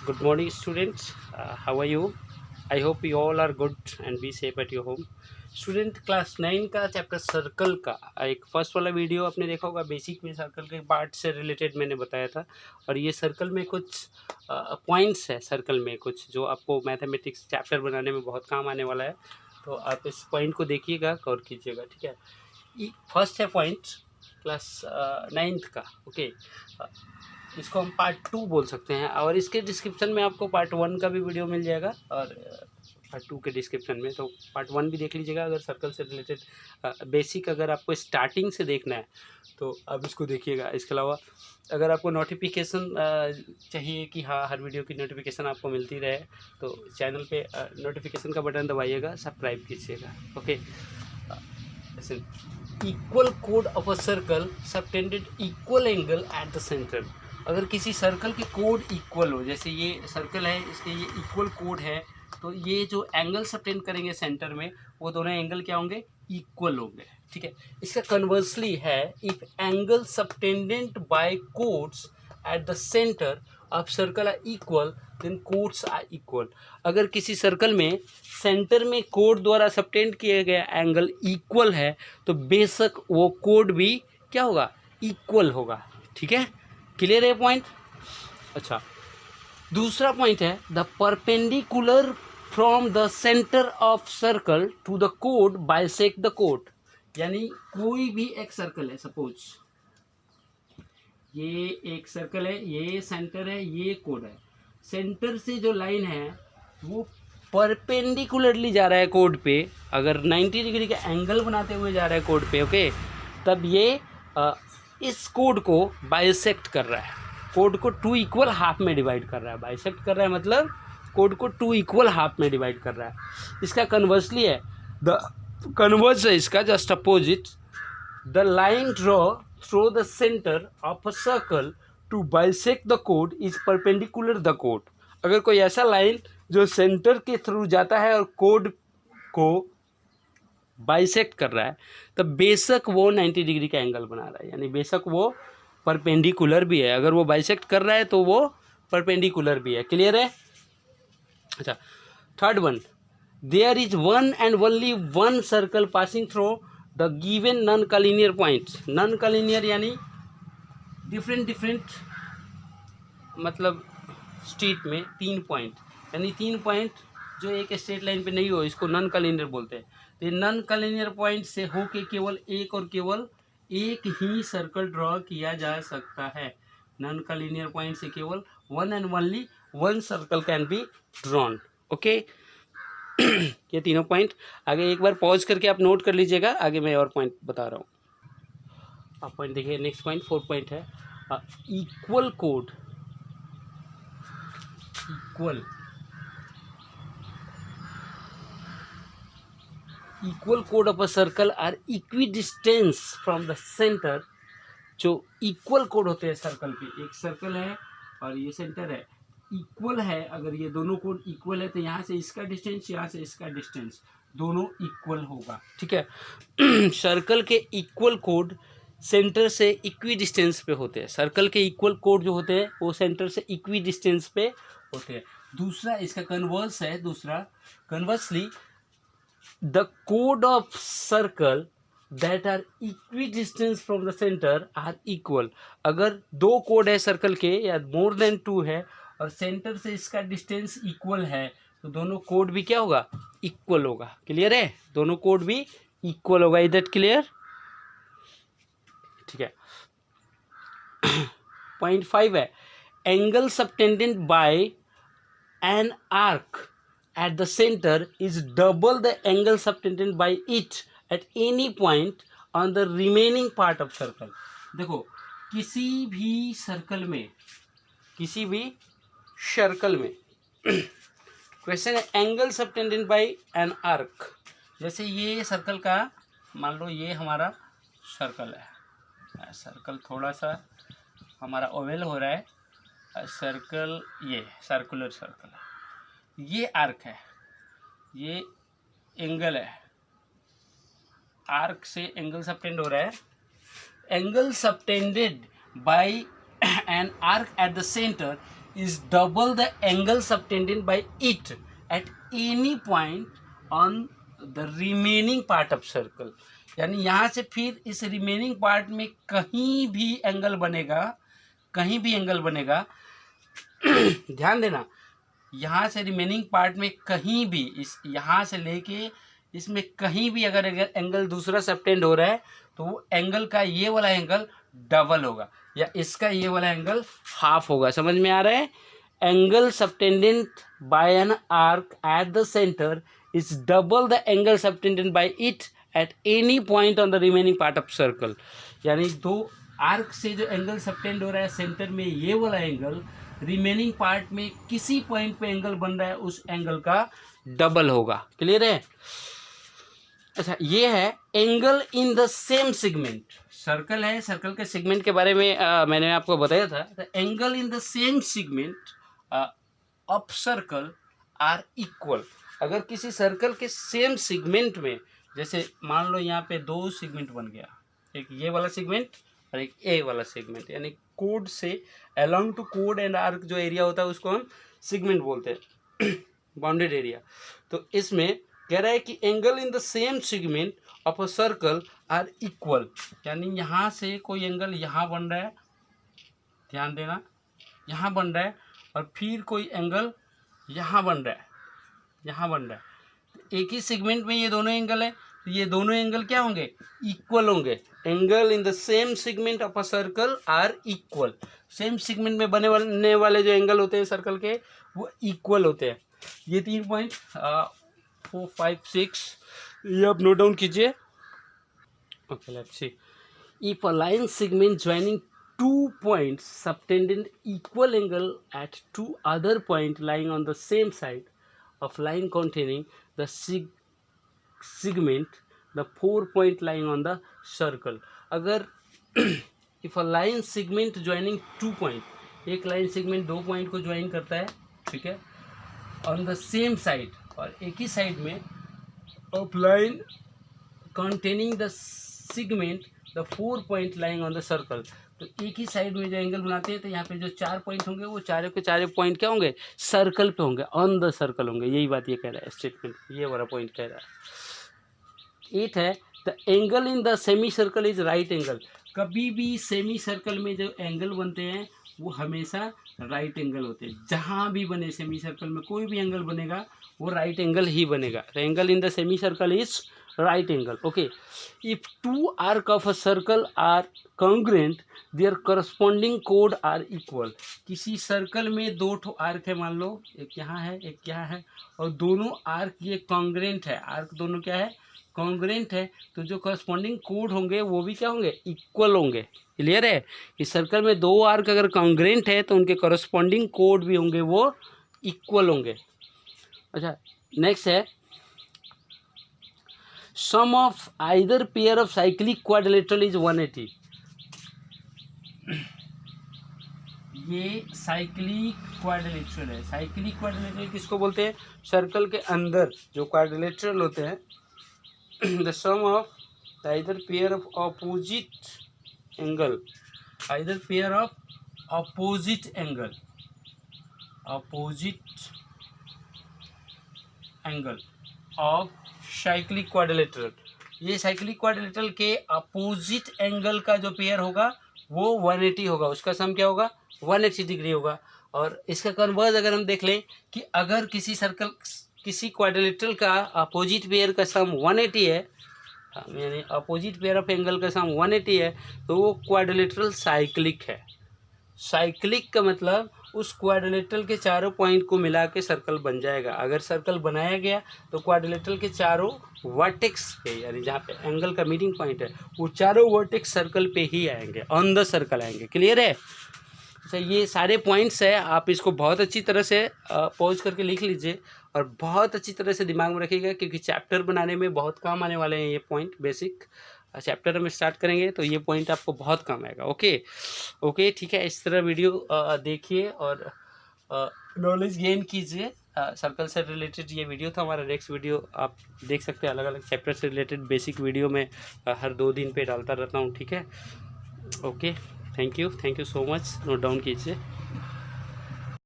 Good morning, students. How are you? I hope you all are good and be safe at your home. Student class 9 का chapter circle का एक first वाला video आपने देखा होगा। Basic में circle के पार्ट से रिलेटेड मैंने बताया था, और ये सर्कल में कुछ पॉइंट्स है सर्कल में कुछ जो आपको मैथमेटिक्स चैप्टर बनाने में बहुत काम आने वाला है। तो आप इस पॉइंट को देखिएगा, गौर कीजिएगा, ठीक है। फर्स्ट है पॉइंट क्लास 9th का, ओके। इसको हम पार्ट 2 बोल सकते हैं, और इसके डिस्क्रिप्शन में आपको पार्ट 1 का भी वीडियो मिल जाएगा, और पार्ट 2 के डिस्क्रिप्शन में तो पार्ट 1 भी देख लीजिएगा। अगर सर्कल से रिलेटेड बेसिक अगर आपको स्टार्टिंग से देखना है तो आप इसको देखिएगा। इसके अलावा अगर आपको नोटिफिकेशन चाहिए कि हाँ, हर वीडियो की नोटिफिकेशन आपको मिलती रहे, तो चैनल पे नोटिफिकेशन का बटन दबाइएगा, सब्सक्राइब कीजिएगा, ओके। इक्वल कोड of a circle subtended equal angle eight the centre. अगर किसी सर्कल के कोड इक्वल हो, जैसे ये सर्कल है, इसके ये इक्वल कोड है, तो ये जो एंगल सबटेंड करेंगे सेंटर में, वो दोनों एंगल क्या होंगे? इक्वल होंगे, ठीक है। इसका कन्वर्सली है, if angle subtended by chords at the centre of circle are equal then chords are equal. अगर किसी सर्कल में सेंटर में कोड द्वारा सबटेंड किया गया एंगल इक्वल है, तो बेशक वो कोड भी क्या होगा? इक्वल होगा, ठीक है। क्लियर है पॉइंट? अच्छा, दूसरा पॉइंट है the perpendicular from the centre of circle to the code bisect the code. यानी कोई भी एक सर्कल है, सपोज ये एक सर्कल है, ये सेंटर है, ये कोड है। सेंटर से जो लाइन है वो परपेंडिकुलरली जा रहा है कोड पे, अगर 90 डिग्री का एंगल बनाते हुए जा रहा है कोड पे, ओके, तब ये इस कोड को बाइसेक्ट कर रहा है, कोड को 2 इक्वल हाफ में डिवाइड कर रहा है। बाइसेक्ट कर रहा है मतलब कोड को 2 इक्वल हाफ में डिवाइड कर रहा है। इसका कन्वर्सली है, द कन्वर्स है इसका just opposite, the line draw through the centre of a circle to bisect the code is perpendicular the code. अगर कोई ऐसा लाइन जो सेंटर के थ्रू जाता है और कोड को बाइसेक्ट कर रहा है, तब बेशक वो 90 डिग्री का एंगल बना रहा है, यानी बेशक वो परपेंडिकुलर भी है। अगर वो बाइसेक्ट कर रहा है तो वो परपेंडिकुलर भी है। क्लियर है? अच्छा, third one, there is one and only one circle passing through the given non collinear points. Non collinear यानी डिफरेंट मतलब स्ट्रीट में 3 पॉइंट, यानी 3 पॉइंट जो एक स्ट्रेट लाइन पे नहीं हो, इसको नॉन कॉलिनियर बोलते हैं। तो नॉन कॉलिनियर पॉइंट से होके केवल एक और केवल एक ही सर्कल ड्रॉ किया जा सकता है। नॉन कॉलिनियर पॉइंट से केवल one and only one circle can be drawn, okay. ये तीनों पॉइंट आगे एक बार पॉज करके आप नोट कर लीजिएगा, आगे मैं और पॉइंट बता रहा हूँ। आप पॉइंट देखिए, नेक्स्ट पॉइंट 4 पॉइंट है इक्वल कोड। इक्वल कोड of a circle are equidistance from the centre. जो इक्वल कोड होते हैं सर्कल के, एक सर्कल है और ये सेंटर है, इक्वल है। अगर ये दोनों कोड इक्वल है तो यहाँ से इसका डिस्टेंस, यहाँ से इसका डिस्टेंस, दोनों इक्वल होगा, ठीक है। सर्कल के इक्वल कोड सेंटर से इक्वी डिस्टेंस पे होते हैं। सर्कल के इक्वल कोड जो होते हैं वो सेंटर से इक्वी डिस्टेंस पे होते हैं। दूसरा इसका कन्वर्स है, दूसरा कन्वर्सली द कोड of circle that are equidistance from the centre are equal. अगर 2 कोड है सर्कल के या मोर देन 2 है और सेंटर से इसका डिस्टेंस इक्वल है, तो दोनों कोड भी क्या होगा? इक्वल होगा। क्लियर है? दोनों कोड भी इक्वल होगा। Is that clear? ठीक है। पॉइंट 5 है angle subtended bye an arc at the center is double the angle subtended by it at any point on the remaining part of circle। देखो, किसी भी सर्कल में question है angle subtended bye an arc. जैसे ये circle का, मान लो ये हमारा सर्कल है, सर्कल थोड़ा सा हमारा ओवल हो रहा है, सर्कल ये सर्कुलर सर्कल है, ये आर्क है, ये एंगल है, आर्क से एंगल सबटेंड हो रहा है। Angle subtended bye an arc eight the centre is double the angle subtended by it at any point on the remaining part of circle। यानी यहाँ से फिर इस रिमेनिंग पार्ट में कहीं भी एंगल बनेगा, कहीं भी एंगल बनेगा ध्यान देना, यहाँ से रिमेनिंग पार्ट में कहीं भी इस यहाँ से लेके इसमें कहीं भी अगर एंगल दूसरा सबटेंड हो रहा है तो वो एंगल का ये वाला एंगल डबल होगा या इसका ये वाला एंगल हाफ होगा। समझ में आ रहा है? Angle subtended bye an arc eight the centre is double the angle subtended bye it at any point on the remaining part of circle. यानी दो आर्क से जो एंगल सबटेंड हो रहा है सेंटर में, ये वाला एंगल रिमेनिंग पार्ट में किसी पॉइंट पे एंगल बन रहा है उस एंगल का डबल होगा। क्लियर है? अच्छा, ये है angle in the same segment. Circle है, सर्कल के सेगमेंट के बारे में मैंने आपको बताया था। Angle in the same segment of circle are equal. अगर किसी सर्कल के सेम सेगमेंट में, जैसे मान लो यहाँ पे दो सेगमेंट बन गया, एक ये वाला सेगमेंट और एक ए वाला सेगमेंट, यानी कोड से अलोंग टू कोड एंड आर्क जो एरिया होता है उसको हम सेगमेंट बोलते हैं, बाउंडेड एरिया। तो इसमें कह रहा है कि angle in the same segment of a circle are equal. यानी यहाँ से कोई एंगल यहाँ बन रहा है, ध्यान देना, यहाँ बन रहा है, और फिर कोई एंगल यहाँ बन रहा है, यहाँ बन रहा है। एक ही सेगमेंट में ये दोनों एंगल है, तो ये दोनों एंगल क्या होंगे? इक्वल होंगे। Angle in the same segment of a circle are equal. Same segment में बनने वाले जो एंगल होते हैं सर्कल के, वो इक्वल होते हैं। ये 3 पॉइंट 4, 5, 6 ये आप नोट डाउन कीजिए। Okay, let's see. If a line segment joining 2 points subtended equal angle at 2 other point lying on the same side of line containing the segment, the 4 point lying on the circle। अगर if a line segment joining 2 point, एक line segment 2 point को join करता है, ठीक है, on the same side, और एक ही side में of line containing the segment the 4 point lying on the circle। तो एक ही साइड में जो एंगल बनाते हैं, तो यहाँ पे जो 4 पॉइंट होंगे वो चारों के चारों पॉइंट क्या होंगे? सर्कल पे होंगे, ऑन द सर्कल होंगे। यही बात ये कह रहा है स्टेटमेंट, ये वाला पॉइंट कह रहा है। 8 है the angle in the semi circle is right angle. कभी भी सेमी सर्कल में जो एंगल बनते हैं वो हमेशा राइट एंगल होते हैं। जहाँ भी बने सेमी सर्कल में कोई भी एंगल बनेगा वो राइट एंगल ही बनेगा। The angle in the semi circle is right angle। okay, if 2 arc of a circle are congruent their corresponding chord are equal। किसी सर्कल में 2 ठो आर्क है, मान लो एक यहाँ है एक यहाँ है, और दोनों आर्क ये कॉन्ग्रेंट है, आर्क दोनों क्या है? कॉन्ग्रेंट है। तो जो करस्पॉन्डिंग कोड होंगे वो भी क्या होंगे? इक्वल होंगे। क्लियर है? इस सर्कल में 2 आर्क अगर कॉन्ग्रेंट है तो उनके करस्पॉन्डिंग कोड भी होंगे वो इक्वल होंगे। अच्छा, नेक्स्ट है sum of either pair of cyclic quadrilateral is 180। ये साइक्लिक क्वाड्रिलेटरल है। साइक्लिक क्वाड्रिलेटरल किसको बोलते हैं? सर्कल के अंदर जो क्वाड्रिलेटरल होते हैं। The sum of either pair of opposite angle, either pair of opposite angle, opposite angle of cyclic quadrilateral. ये साइक्लिक क्वाड्रिलेटरल के अपोजिट एंगल का जो पेयर होगा वो 180 होगा। उसका सम क्या होगा? 180 डिग्री होगा। और इसका कन्वर्स अगर हम देख लें कि अगर किसी सर्कल, किसी क्वाड्रिलेटरल का अपोजिट पेयर का सम 180 है, यानी अपोजिट पेयर ऑफ एंगल का सम 180 है, तो वो क्वाड्रिलेटरल साइक्लिक है। साइक्लिक का मतलब उस क्वाड्रिलेटरल के चारों पॉइंट को मिला के सर्कल बन जाएगा। अगर सर्कल बनाया गया तो क्वाड्रिलेटरल के चारों वर्टेक्स पे, यानी जहाँ पे एंगल का मीटिंग पॉइंट है, वो चारों वर्टेक्स सर्कल पे ही आएंगे, ऑन द सर्कल आएंगे। क्लियर है? अच्छा, ये सारे पॉइंट्स है, आप इसको बहुत अच्छी तरह से पॉज करके लिख लीजिए और बहुत अच्छी तरह से दिमाग में रखिएगा, क्योंकि चैप्टर बनाने में बहुत काम आने वाले हैं ये पॉइंट। बेसिक चैप्टर हम स्टार्ट करेंगे तो ये पॉइंट आपको बहुत काम आएगा। ओके, ठीक है। इस तरह वीडियो देखिए और नॉलेज गेन कीजिए। सर्कल से रिलेटेड ये वीडियो था। हमारा नेक्स्ट वीडियो आप देख सकते हैं, अलग अलग चैप्टर से रिलेटेड बेसिक वीडियो में हर 2 दिन पे डालता रहता हूँ। ठीक है, okay, thank you so much. Note down कीजिए।